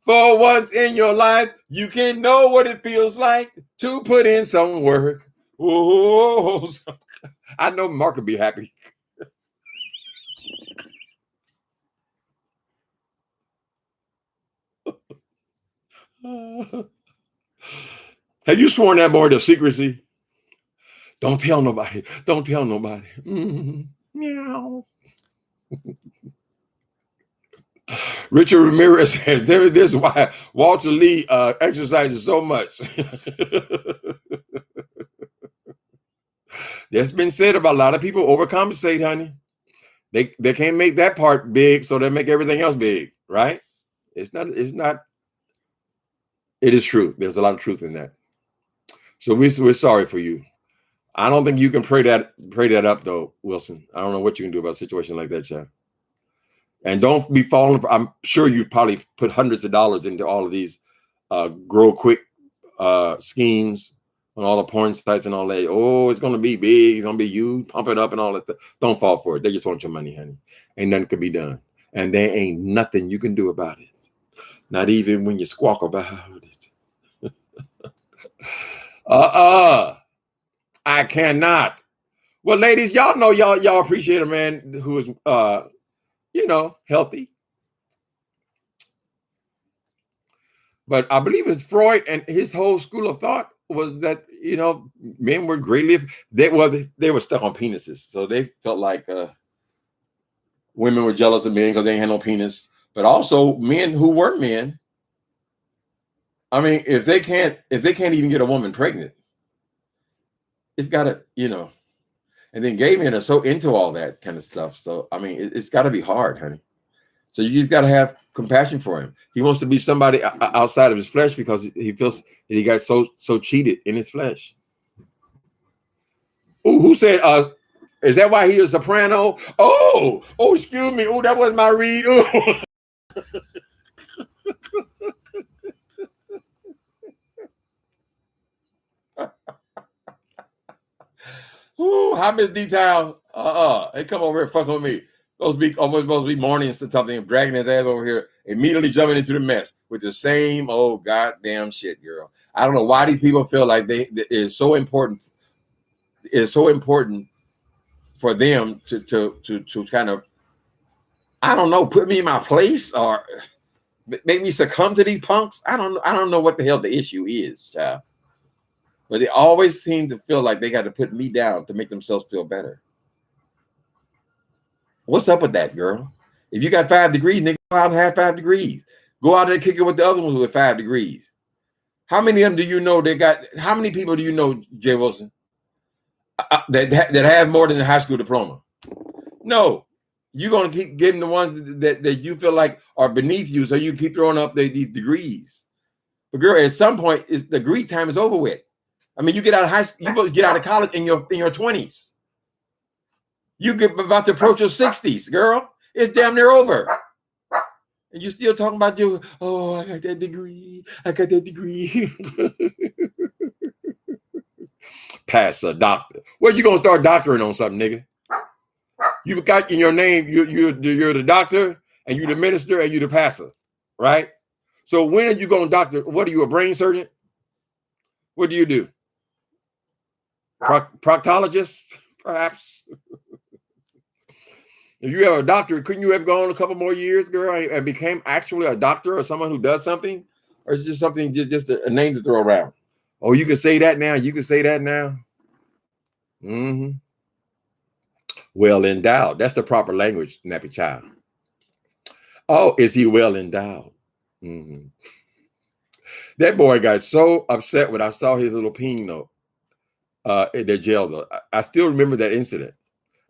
For once in your life, you can know what it feels like to put in some work. Oh, I know Mark would be happy. Have you sworn that boy to secrecy? Don't tell nobody. Don't tell nobody. Meow. Richard Ramirez says, this is why Walter Lee exercises so much. That's been said about a lot of people overcompensate, honey. They can't make that part big, so they make everything else big, right? It is true. There's a lot of truth in that. So we're sorry for you. I don't think you can pray that up though, Wilson. I don't know what you can do about a situation like that, child. And don't be falling for, I'm sure you've probably put hundreds of dollars into all of these grow quick schemes on all the porn sites and all that. Oh, it's gonna be big, it's gonna be you, pump it up and all that stuff. Don't fall for it. They just want your money, honey. Ain't nothing can be done. And there ain't nothing you can do about it. Not even when you squawk about it. I cannot. Well, ladies, y'all know y'all appreciate a man who is healthy. But I believe it's Freud and his whole school of thought was that men were greatly they were stuck on penises, so they felt like women were jealous of men because they ain't had no penis. But also men who weren't men. I mean, if they can't even get a woman pregnant, it's got to And then gay men are so into all that kind of stuff. So I mean, it's got to be hard, honey. So you just got to have compassion for him. He wants to be somebody outside of his flesh because he feels that he got so cheated in his flesh. Oh, who said, is that why he is a soprano? Oh, excuse me. Oh, that was my read. Ooh, hi, Miss D-Town. They come over here fucking with me. Supposed to be morning or something, dragging his ass over here, immediately jumping into the mess with the same old goddamn shit, girl. I don't know why these people feel like it is so important. It is so important for them to kind of, I don't know, put me in my place or make me succumb to these punks. I don't know what the hell the issue is, child. But they always seem to feel like they got to put me down to make themselves feel better. What's up with that, girl? If you got 5 degrees, nigga, go out and have 5 degrees. Go out there and kick it with the other ones with 5 degrees. How many of them do you know they got? How many people do you know, Jay Wilson, that have more than a high school diploma? No. You're going to keep getting the ones that you feel like are beneath you, so you keep throwing up these degrees. But girl, at some point, the degree time is over with. I mean, you get out of high school, you get out of college in your 20s. You get about to approach your 60s, girl. It's damn near over. And you still talking about your, oh, I got that degree. I got that degree. Pass a doctor. Well, you gonna start doctoring on something, nigga. You got in your name, you're the doctor, and you the minister, and you the pastor, right? So when are you going to doctor? What are you, a brain surgeon? What do you do? Proctologist, perhaps? If you have a doctor, couldn't you have gone a couple more years, girl, and became actually a doctor or someone who does something? Or is it just something, just a name to throw around? Oh, you can say that now. You can say that now. Mm-hmm. Well endowed. That's the proper language, nappy child. Oh, is he well endowed? Mm-hmm. That boy got so upset when I saw his little ping note in the jail, though. I still remember that incident.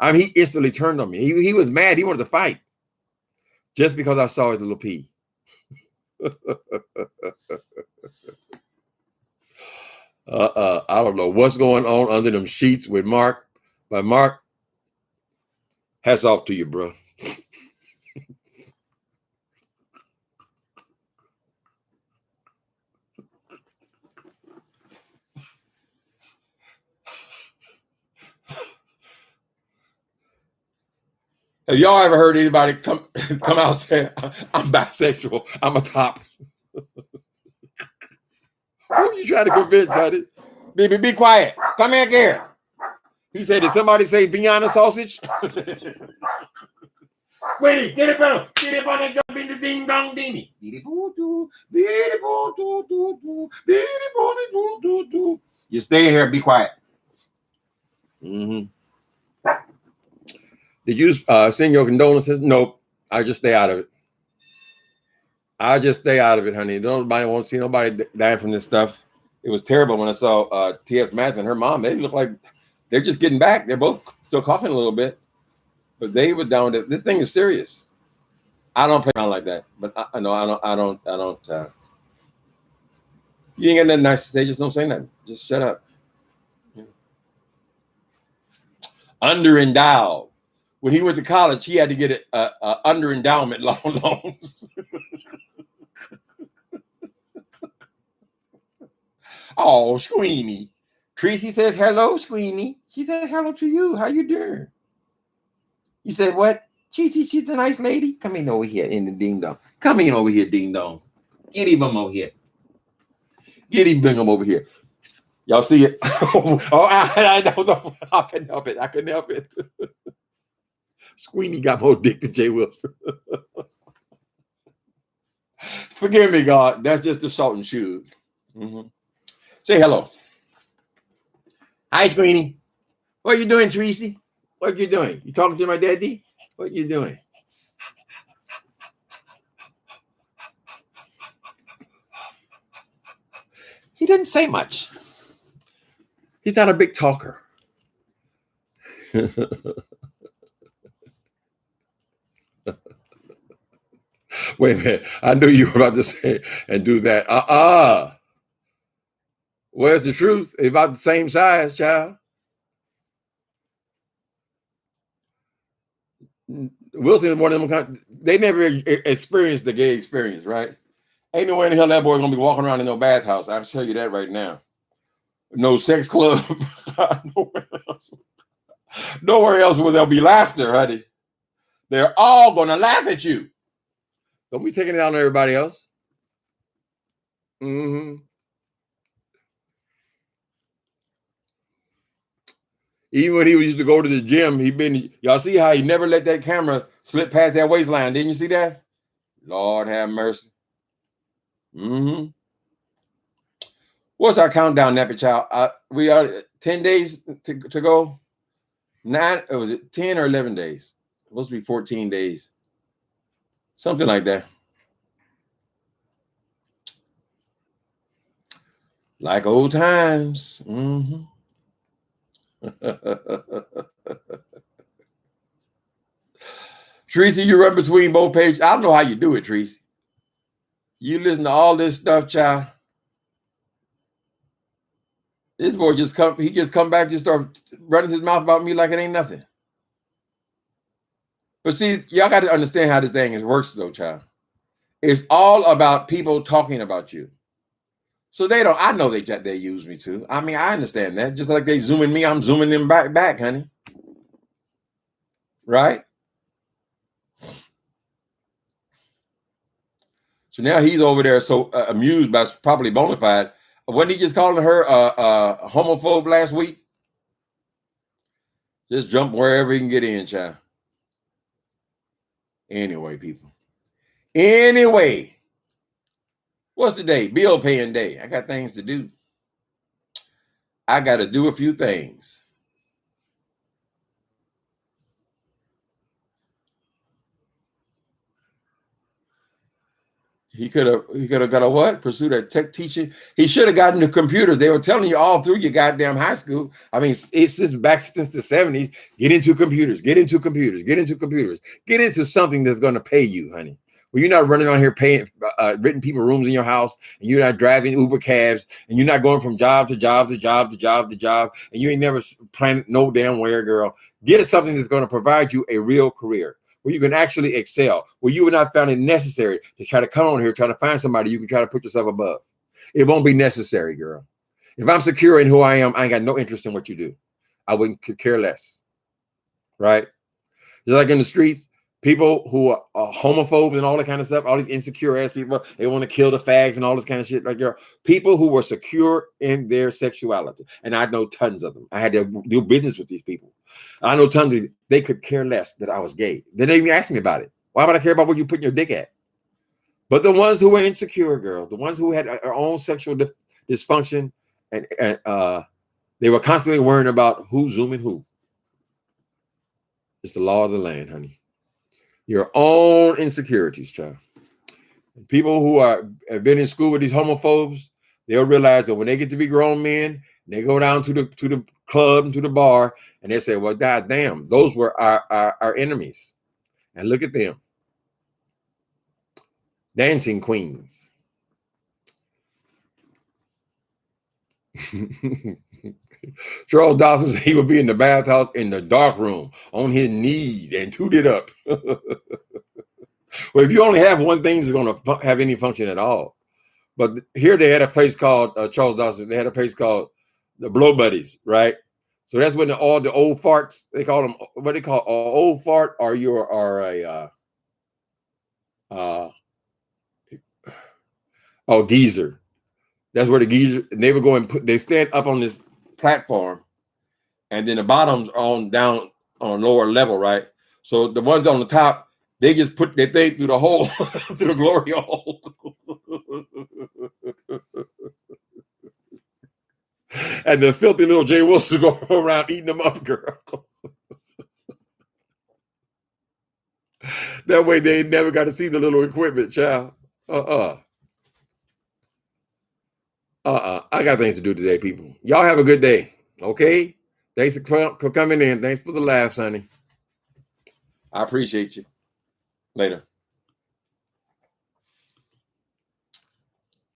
I mean, he instantly turned on me. He was mad. He wanted to fight just because I saw his little pee. I don't know what's going on under them sheets with Mark, but Mark, hats off to you, bro. Have y'all ever heard anybody come out saying, I'm bisexual, I'm a top? Who are you trying to convince, honey? Baby, be quiet. Come here, here. He said, did somebody say Vienna sausage? Wait, get it on and jump in the ding dong dingy. You stay here, be quiet. Mm-hmm. Did you send your condolences? Nope. I just stay out of it. I just stay out of it, honey. Nobody won't see nobody dying from this stuff. It was terrible when I saw T.S. Madison, her mom. They look like they're just getting back. They're both still coughing a little bit, but they were down with it. This thing is serious. I don't play around like that, but I know I don't. You ain't got nothing nice to say. Just don't say nothing. Just shut up. Under endowed. When he went to college, he had to get a under endowment loans. Oh, Squeenie. Tracy says hello, Squeenie. She said hello to you. How you doing? You said what? She's a nice lady. Come in over here in the ding dong. Come in over here, ding dong. Get him over here. Get him, bring him over here. Y'all see it? Oh, I know. I couldn't help it. I couldn't help it. Squeenie got more dick than Jay Wilson. Forgive me, God. That's just the salt and shoes. Mm-hmm. Say hello. Hi, Squeenie. What are you doing, Tracy? What are you doing? You talking to my daddy? What are you doing? He didn't say much. He's not a big talker. Wait a minute. I knew you were about to say and do that. Where's the truth? About the same size, child. Wilson is one of them. They never experienced the gay experience, right? Ain't no way in the hell that boy's gonna be walking around in no bathhouse. I can tell you that right now. No sex club. Nowhere else will there be laughter, honey. They're all gonna laugh at you. Don't be taking it out on everybody else. Mm-hmm. Even when he used to go to the gym, y'all see how he never let that camera slip past that waistline. Didn't you see that? Lord have mercy. Mm-hmm. What's our countdown, Nappy Child? We are 10 days to go. Was it 10 or 11 days? It's supposed to be 14 days. Something like that. Like old times. Mm-hmm. Tracy, you run between both pages. I don't know how you do it, Tracy. You listen to all this stuff, child. This boy just come back, just start running his mouth about me like it ain't nothing. But see, y'all got to understand how this thing works, though, child. It's all about people talking about you. So they don't. I know they use me too. I mean, I understand that. Just like they zooming me, I'm zooming them back, honey. Right? So now he's over there so amused by probably bona fide. Wasn't he just calling her a homophobe last week? Just jump wherever he can get in, child. Anyway, people. Anyway, what's the day? Bill paying day. I got things to do. I got to do a few things. He could have got a what? Pursue that tech teaching. He should have gotten the computers. They were telling you all through your goddamn high school. I mean, it's just back since the 70s. Get into computers. Get into computers. Get into computers. Get into something that's going to pay you, honey. Well, you're not running on here paying, renting people rooms in your house, and you're not driving Uber cabs, and you're not going from job to job to job to job to job, and you ain't never planned no damn where, girl. Get something that's going to provide you a real career, where you can actually excel, where you would not find it necessary to try to come on here, try to find somebody you can try to put yourself above. It won't be necessary, girl. If I'm secure in who I am, I ain't got no interest in what you do. I wouldn't care less, right? Just like in the streets, people who are homophobes and all that kind of stuff, all these insecure ass people, they want to kill the fags and all this kind of shit, right, girl? People who were secure in their sexuality, and I know tons of them. I had to do business with these people. I know tons of them. They could care less that I was gay. They didn't even ask me about it. Why would I care about where you putting your dick at? But the ones who were insecure, girl, the ones who had their own sexual dysfunction, and they were constantly worrying about who's zooming who. It's the law of the land, honey. Your own insecurities, child. People who have been in school with these homophobes, they'll realize that when they get to be grown men, they go down to the club and to the bar, and they say, "Well, goddamn, those were our enemies." And look at them, dancing queens. Charles Dawson said he would be in the bathhouse in the dark room on his knees and toot it up. Well, if you only have one thing that's going to have any function at all. But here they had a place called Charles Dawson. They had a place called the Blow Buddies, right? So that's when all the old farts, they call them, what they call old fart, or you are a geezer. That's where the geezer, and they would go and they stand up on this platform, and then the bottoms on down on a lower level, right? So the ones on the top, they just put their thing through the hole, through the glory hole. And the filthy little Jay Wilson go around eating them up, girl. That way they never got to see the little equipment, child. I got things to do today, people. Y'all have a good day, okay? Thanks for coming in. Thanks for the laughs, honey. I appreciate you. Later.